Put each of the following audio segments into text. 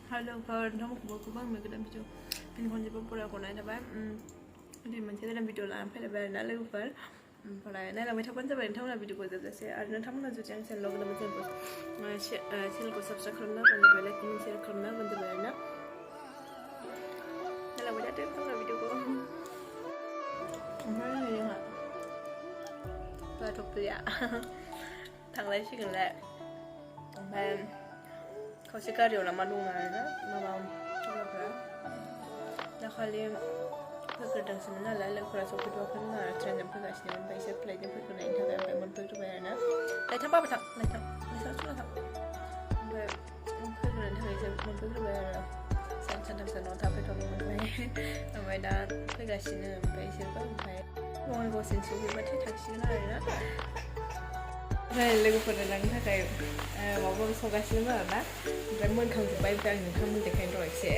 Haloफोर नोंथांमोनखौबो गोबां गोदान भिडिअ फिन खनसेबो फरायखौ नायनो थाबाय दिनै मोनसे गोदान भिडिअ लानानै फैलायबाय आरोना लोगोफोर ओमफ्राय नायलांबाय थाबानो जाबाय नोंथांमोना भिडिअखौ जोबजासे आरो नोंथांमोना जुदि आं चेनेलाव गोदान चेनेलखौ साबस्क्राइब खालामना होबानो जाबाय लाइक कमेन्ट शेयार खालामना होबानो जाबाय आरोना नायलांबाय थादो नोंथांमोना भिडिअखौ ओमफ्राय नै जोंहा जाथ'फैया थांलायसिगोनलाय ओमफ्राय खावसे गारियाव लामा दं आरोना माबा लोगोफोरा दाखालि फैग्रोदोंसोमोन नालाय लोगोफोरा सफैथ'वाखैमोन आरो ट्रेनजों फैगासिनो ओमफ्राय एसे फ्लाइटजों फैग्रोनायनि थाखाय ओमफ्राय मोनफैग्रोबाय आरोना लाइथां बाबा थां लाइथां नोंसोर थां ओमफ्राय फैग्रोनायनि थाखाय एसे मोनफैग्रोबाय आरो सानथामसो न'आव थाफैथ'नोमोन ओमफ्राय दा फैगासिनो ओमफ्राय इसोरबो ओमफ्राय बङाइगावसिम सफैबाथाय थांसिगोन आरोना ओमफ्राय लोगोफोरनो लांनो थाखाय माबा संगासिनोमोन आरोना ओमफ्राय मोनखांजोब्बाय ओमफ्राय आं नोंथां मोनदेखायनो र' एसे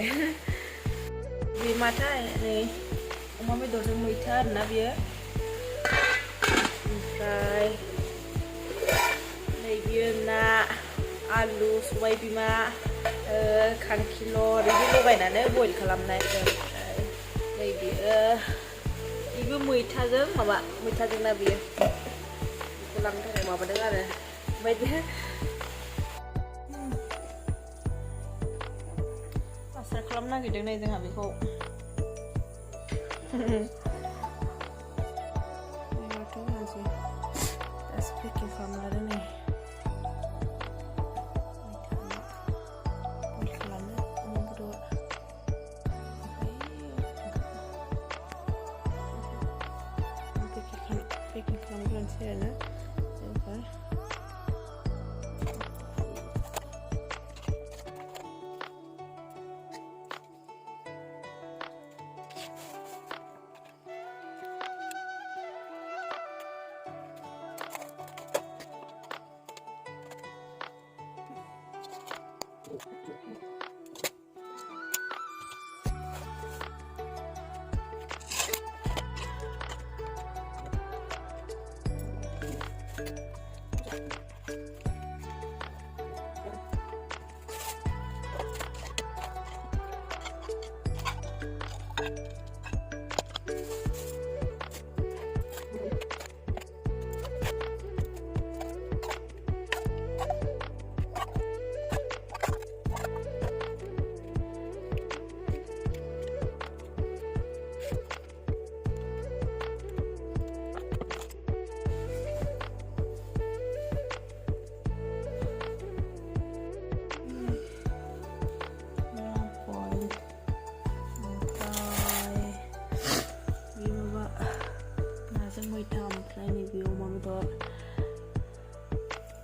बे माथाय नै अमा बेदरजों मैथा आरोना बियो ओमफ्राय नै बियो ना आलु सबाय बिमा खांखिलर बिदि लगायनानै बइल खालामनाय ओमफ्राय नै बियो मैथाजों माबा मैथाजों ना बियो बेखौ लांनो थाखाय माबादों आरो ओमफ्राय आसार खालामनो नागिरदों नै जोंहा बेखौ पेकिं खालामना लादों नै बइल खालामनो अमा बेदर पेकिं खालामग्रोनोसै आरोना जोंफोर मैथा ओमफ्राय नैबे अमा बेदर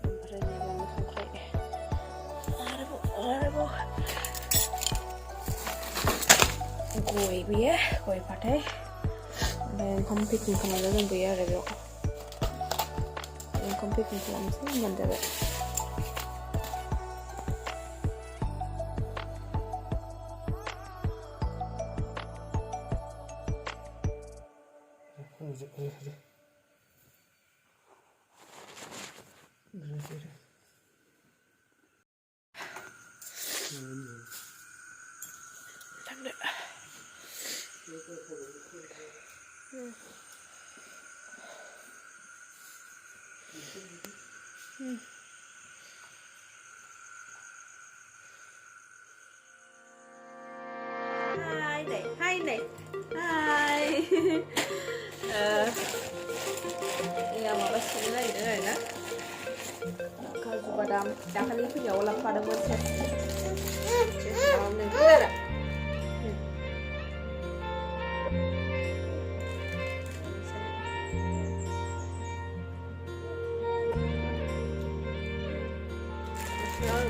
ओमफ्राय नैबे खांख्राइ आरोबाव गय बेयो गय फाथै ओमफ्राय ओंखाम पेकिं खालामना दोनबोयो आरो बेयाव ओंखाम पेकिं खालामनोसै होनबानो जाबाय Hi này. Hi. Iya mama sini lagi dengan ya. Kalau badam, jangan itu ya ulang pada buat Mau nengker ada.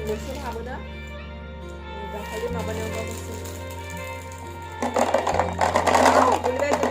Musim apa dah? Udah kali apa dah musim? Boleh